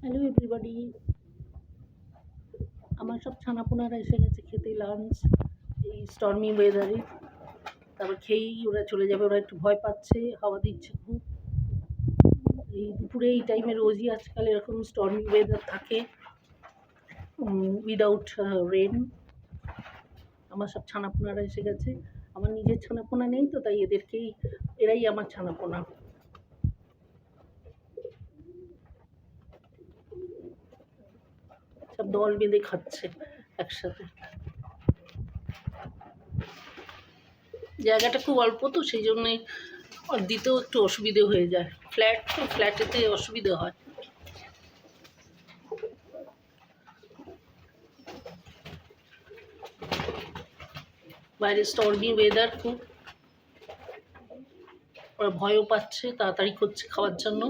Hello everybody, আমার সব ছানাপোনারা এসে গেছে খেতে লাঞ্চ এই স্টর্মি ওয়েদারে। তারপর খেয়েই ওরা চলে যাবে, ওরা একটু ভয় পাচ্ছে, হাওয়া দিচ্ছে খুব। এই দুপুরে এই টাইমে রোজই আজকাল এরকম স্টর্মি ওয়েদার থাকে উইদাউট রেন। আমার সব ছানাপোনারা এসে গেছে। আমার নিজের ছানাপোনা নেই তো, তাই এরাই আমার ছানাপোনা। সব দল বেঁধে খাচ্ছে একসাথে। জায়গাটা খুব অল্প তো, সেই জন্যে দিতেও একটু অসুবিধে হয়ে যায়। ফ্ল্যাট তো, ফ্ল্যাটেতে অসুবিধে হয়। বাইরে স্টর্মি ওয়েদার খুব, ওরা ভয়ও পাচ্ছে, তাড়াতাড়ি করছে খাওয়ার জন্য।